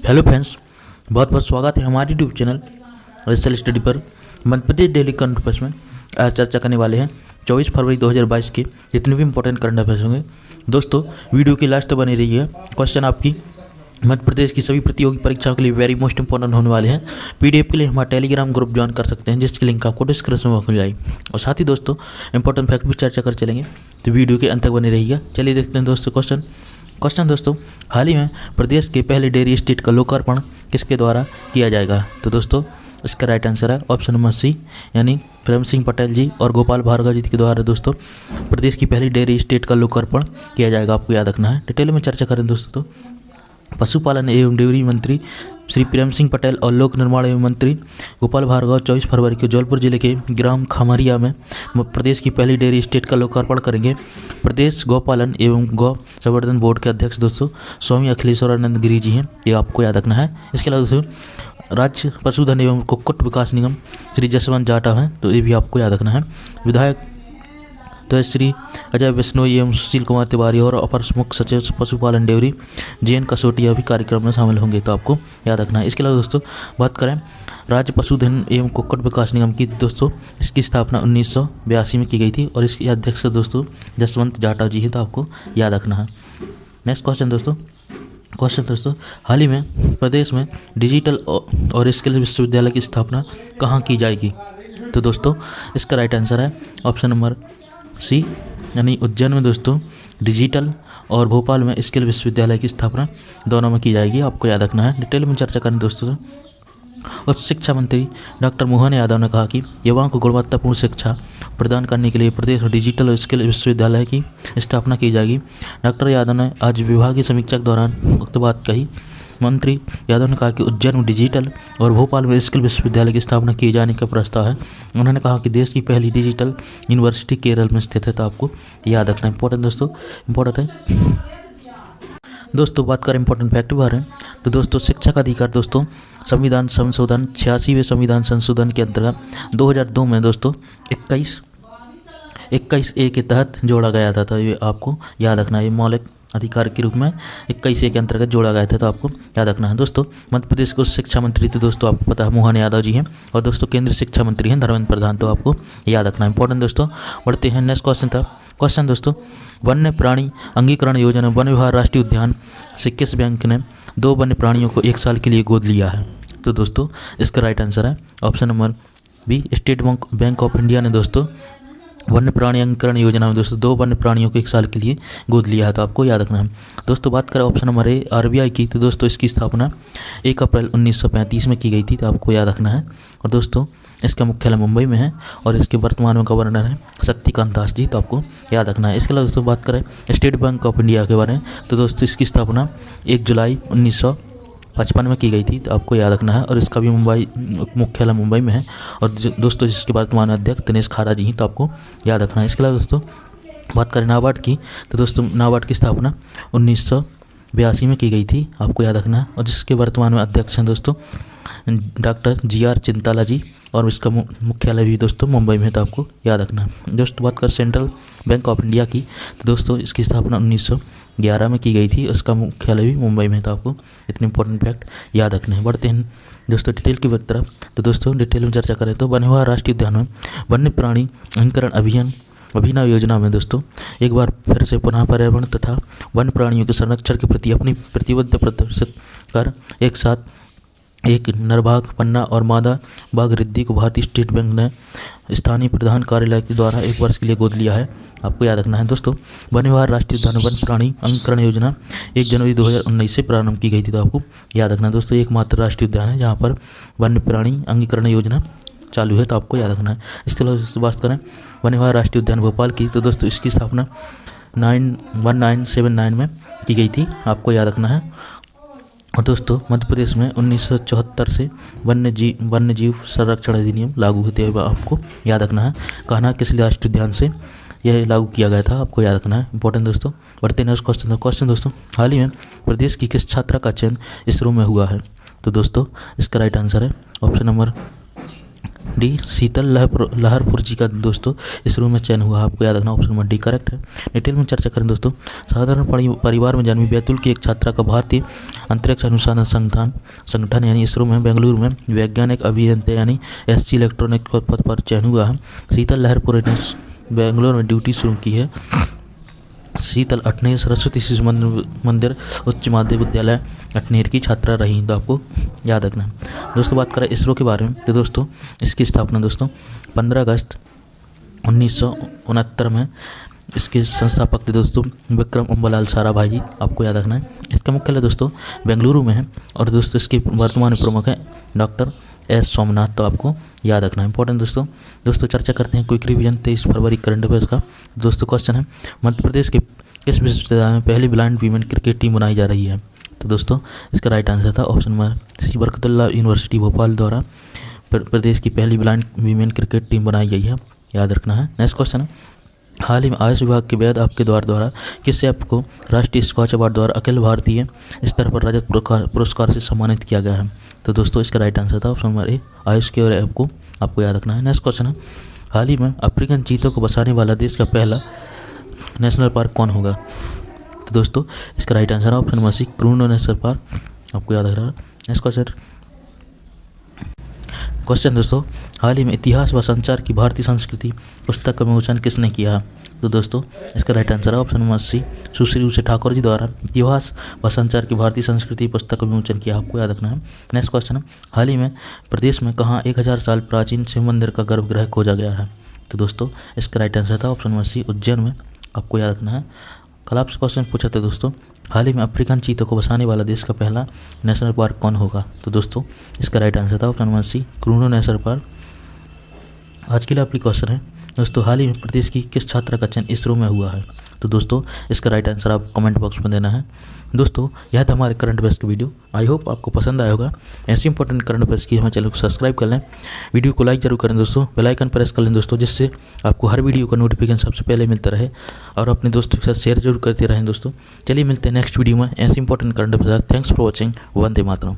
Hello friends, बहुत बहुत स्वागत है हमारे यूट्यूब चैनल रिसल स्टडी पर। Madhya Pradesh daily current affairs में आज चर्चा करने वाले हैं 24 फरवरी 2022 के जितने भी इंपॉर्टेंट करंट अफेयर्स होंगे। दोस्तों, वीडियो की लास्ट तक बनी रही है। क्वेश्चन आपकी मध्य प्रदेश की सभी प्रतियोगी परीक्षाओं के लिए वेरी मोस्ट इंपॉर्टेंट होने वाले हैं। पीडीएफ के लिए हमारा टेलीग्राम ग्रुप ज्वाइन कर सकते हैं, जिसकी लिंक आपको डिस्क्रिप्शन में मिल जाएगी। और साथ ही दोस्तों इंपॉर्टेंट फैक्ट भी चर्चा कर चलेंगे, तो वीडियो के अंत तक बनी रहिएगा। चलिए देखते हैं दोस्तों क्वेश्चन दोस्तों, हाल ही में प्रदेश के पहले डेयरी स्टेट का लोकार्पण किसके द्वारा किया जाएगा? तो दोस्तों इसका राइट आंसर है ऑप्शन नंबर सी, यानी प्रेम सिंह पटेल जी और गोपाल भार्गव जी के द्वारा दोस्तों प्रदेश की पहली डेयरी स्टेट का लोकार्पण किया जाएगा। आपको याद रखना है। डिटेल में चर्चा करें दोस्तों, तो पशुपालन एवं डेयरी मंत्री श्री प्रेम सिंह पटेल और लोक निर्माण एवं मंत्री गोपाल भार्गव 24 फरवरी को जौलपुर जिले के ग्राम खमरिया में प्रदेश की पहली डेयरी स्टेट का लोकार्पण करेंगे। प्रदेश गौपालन एवं गौ संवर्धन बोर्ड के अध्यक्ष दोस्तों स्वामी अखिलेश्वरानंद गिरी जी हैं, ये आपको याद रखना है। इसके अलावा दोस्तों राज्य पशुधन एवं कुक्कुट विकास निगम श्री जसवंत जाटा हैं, तो ये भी आपको याद रखना है। विधायक तो श्री अजय बिश्नोई एवं सुशील कुमार तिवारी और अपर मुख्य सचिव पशुपालन डेयरी JN कसूटिया भी कार्यक्रम में शामिल होंगे, तो आपको याद रखना है। इसके अलावा दोस्तों बात करें राज्य पशुधन एवं कुक्कुट विकास निगम की, दोस्तों इसकी स्थापना 1982 में की गई थी और इसके अध्यक्ष दोस्तों जसवंत जाटा जी है, तो आपको याद रखना है। नेक्स्ट क्वेश्चन दोस्तों, हाल ही में प्रदेश में डिजिटल और स्किल विश्वविद्यालय की स्थापना कहाँ की जाएगी? तो दोस्तों इसका राइट आंसर है ऑप्शन नंबर सी, यानी उज्जैन में दोस्तों डिजिटल और भोपाल में स्किल विश्वविद्यालय की स्थापना दोनों में की जाएगी। आपको याद रखना है। डिटेल में चर्चा करें दोस्तों, और शिक्षा मंत्री डॉक्टर मोहन यादव ने कहा कि युवाओं को गुणवत्तापूर्ण शिक्षा प्रदान करने के लिए प्रदेश में डिजिटल और स्किल विश्वविद्यालय की स्थापना की जाएगी। डॉक्टर यादव ने आज विभागीय समीक्षा के दौरान उक्त बात कही। मंत्री यादव ने कहा कि उज्जैन में डिजिटल और भोपाल में स्किल विश्वविद्यालय की स्थापना किए जाने का प्रस्ताव है। उन्होंने कहा कि देश की पहली डिजिटल यूनिवर्सिटी केरल में स्थित है, तो आपको याद रखना इंपॉर्टेंट है। दोस्तों बात करें इंपॉर्टेंट फैक्ट के बारे में, तो दोस्तों शिक्षा का अधिकार दोस्तों संविधान संशोधन 86वें संविधान संशोधन के अंतर्गत 2002 में दोस्तों 21A के तहत जोड़ा गया था, तो ये आपको याद रखना है। ये मौलिक अधिकार के रूप में 21A के अंतर्गत जोड़ा गया था, तो आपको याद रखना है। दोस्तों मध्य प्रदेश को शिक्षा मंत्री तो दोस्तों आपको पता है मोहन यादव जी हैं, और दोस्तों केंद्रीय शिक्षा मंत्री हैं धर्मेंद्र प्रधान, तो आपको याद रखना है। इंपॉर्टेंट दोस्तों बढ़ते हैं। नेक्स्ट क्वेश्चन दोस्तों, वन्य प्राणी अंगीकरण योजना वन विहार राष्ट्रीय उद्यान सिक्किस बैंक ने 2 वन्य प्राणियों को 1 साल के लिए गोद लिया है। तो दोस्तों इसका राइट आंसर है option number B, State Bank of India ने दोस्तों वन्य प्राणी अंगीकरण योजना में दोस्तों 2 वन्य प्राणियों को 1 साल के लिए गोद लिया है, तो आपको याद रखना है। दोस्तों बात करें ऑप्शन नंबर ए RBI की, तो दोस्तों इसकी स्थापना 1 अप्रैल 1935 में की गई थी, तो आपको याद रखना है। और दोस्तों इसका मुख्यालय मुंबई में है और इसके वर्तमान में गवर्नर हैं शक्तिकांत दास जी, तो आपको याद रखना है। इसके अलावा दोस्तों बात करें स्टेट बैंक ऑफ इंडिया के बारे में, तो दोस्तों इसकी स्थापना 1 जुलाई 1955 में की गई थी, तो आपको याद रखना है। और इसका भी मुख्यालय मुंबई में है और दोस्तों जिसके वर्तमान अध्यक्ष दिनेश खारा जी हैं, तो आपको याद रखना है। इसके अलावा दोस्तों बात करें नाबार्ड की, तो दोस्तों नाबार्ड की स्थापना 1982 में की गई थी, आपको याद रखना है। और जिसके वर्तमान में अध्यक्ष हैं दोस्तों डॉक्टर GR चिंताला जी, और इसका मुख्यालय भी दोस्तों मुंबई में है, तो आपको याद रखना है। दोस्तों बात करें सेंट्रल बैंक ऑफ इंडिया की, तो दोस्तों इसकी स्थापना 1911 में की गई थी, उसका मुख्यालय भी मुंबई में है, तो आपको इतने इंपॉर्टेंट फैक्ट याद रखने हैं। बढ़ते हैं दोस्तों डिटेल की तरफ, तो दोस्तों डिटेल में चर्चा करें तो वन विहार राष्ट्रीय उद्यान में वन्य प्राणी अंगीकरण अभिनव योजना में दोस्तों एक बार फिर से पुनः पर्यावरण तथा वन्य प्राणियों के संरक्षण के प्रति अपनी प्रतिबद्धता प्रदर्शित कर एक साथ एक नरबाघ पन्ना और मादा बाघ रिद्धि को भारतीय स्टेट बैंक ने स्थानीय प्रधान कार्यालय के द्वारा 1 वर्ष के लिए गोद लिया है, आपको याद रखना है। दोस्तों वन विहार राष्ट्रीय उद्यान वन प्राणी अंगीकरण योजना 1 जनवरी 2019 से प्रारंभ की गई थी, तो आपको याद रखना है। दोस्तों एकमात्र राष्ट्रीय उद्यान है जहाँ पर वन्य प्राणी अंगीकरण योजना चालू है, तो आपको याद रखना है। इसके अलावा बात करें वन विहार राष्ट्रीय उद्यान भोपाल की, तो दोस्तों इसकी स्थापना 1979 में की गई थी, आपको याद रखना है। और दोस्तों मध्य प्रदेश में 1974 से वन्य जीव संरक्षण अधिनियम लागू होते हुए आपको याद रखना है। कान्हा किस राष्ट्रीय उद्यान से यह लागू किया गया था, आपको याद रखना है। इंपॉर्टेंट दोस्तों बढ़ते हैं क्वेश्चन दोस्तों, हाल ही में प्रदेश की किस छात्रा का चयन इसरो में हुआ है? तो दोस्तों इसका राइट आंसर है ऑप्शन नंबर डी शीतल लहरपुर जी का दोस्तों इसरो में चयन हुआ, आपको याद रखना ऑप्शन नंबर डी करेक्ट है। डिटेल में चर्चा करें दोस्तों। साधारण परिवार में जन्मी बैतूल की एक छात्रा का भारतीय अंतरिक्ष अनुसंधान संगठन यानी इसरो में बेंगलुरु में वैज्ञानिक अभियंता यानी SG इलेक्ट्रॉनिक पद पर चयन हुआ है। शीतल लहरपुर ने बेंगलुरु में ड्यूटी शुरू की है। शीतल अठनेर सरस्वती शिशु मंदिर उच्च माध्यमिक विद्यालय अठनेर की छात्रा रही, तो आपको याद रखना है। दोस्तों बात करें इसरो के बारे में, तो दोस्तों इसकी स्थापना दोस्तों 15 अगस्त 1969 में इसके संस्थापक थे दोस्तों विक्रम अम्बालाल साराभाई जी, आपको याद रखना है। इसका मुख्यालय दोस्तों बेंगलुरु में है और दोस्तों इसके वर्तमान प्रमुख हैं डॉक्टर S सोमनाथ, तो आपको याद रखना है। इंपॉर्टेंट दोस्तों चर्चा करते हैं क्विक रिवीजन 23 फरवरी करंट अफेयर्स का। दोस्तों क्वेश्चन है मध्य प्रदेश के किस विश्वविद्यालय में पहली ब्लाइंड वीमेन क्रिकेट टीम बनाई जा रही है, तो दोस्तों इसका राइट आंसर था option number C Barkatullah University Bhopal द्वारा प्रदेश की पहली ब्लाइंड वीमेन क्रिकेट टीम बनाई गई है, याद रखना है। नेक्स्ट क्वेश्चन है हाल ही में आयुष विभाग के वैध आपके द्वारा किस ऐप को राष्ट्रीय स्कॉच अवार्ड द्वारा अखिल भारतीय स्तर पर रजत पुरस्कार से सम्मानित किया गया है, तो दोस्तों इसका राइट आंसर था ऑप्शन नंबर ए आयुष के ऐप को, आपको याद रखना है। नेक्स्ट क्वेश्चन है हाल ही में अफ्रीकन चीतों को बसाने वाला देश का पहला नेशनल पार्क कौन होगा, तो दोस्तों इसका राइट आंसर है ऑप्शन नंबर सी क्रूनो नेशनल पार्क, आपको याद रखना है। नेक्स्ट क्वेश्चन दोस्तों हाल ही में इतिहास व संचार की भारतीय संस्कृति पुस्तक का विमोचन किसने किया, तो दोस्तों इसका राइट आंसर है ऑप्शन नंबर सी सुश्री उषा ठाकुर जी द्वारा इतिहास व संचार की भारतीय संस्कृति पुस्तक का विमोचन किया, आपको याद रखना है। नेक्स्ट क्वेश्चन है हाल ही में प्रदेश में कहाँ 1000 साल प्राचीन शिव मंदिर का गर्भगृह खोजा गया है, तो दोस्तों इसका राइट आंसर था ऑप्शन नंबर सी उज्जैन में, आपको याद रखना है। कल आपसे क्वेश्चन पूछा था दोस्तों हाल ही में अफ्रीकन चीतों को बसाने वाला देश का पहला नेशनल पार्क कौन होगा, तो दोस्तों इसका राइट आंसर था ऑप्शन नंबर सी क्रूनो नेशनल पार्क। आज के लिए आपकी क्वेश्चन है दोस्तों हाल ही में प्रदेश की किस छात्रा का चयन इसरो में हुआ है, तो दोस्तों इसका राइट आंसर आप कमेंट बॉक्स में देना है। दोस्तों यह था हमारे करंट अफेयर्स की वीडियो, आई होप आपको पसंद आया होगा। ऐसी इंपॉर्टेंट करंट अफेयर्स की हमारे चैनल को सब्सक्राइब कर लें, वीडियो को लाइक जरूर करें दोस्तों, बेल आइकन प्रेस कर लें दोस्तों, जिससे आपको हर वीडियो का नोटिफिकेशन सबसे पहले मिलता रहे और अपने दोस्तों के साथ शेयर जरूर करते रहें दोस्तों। चलिए मिलते हैं नेक्स्ट वीडियो में ऐसी important current affairs. Thanks for watching, Vande Mataram.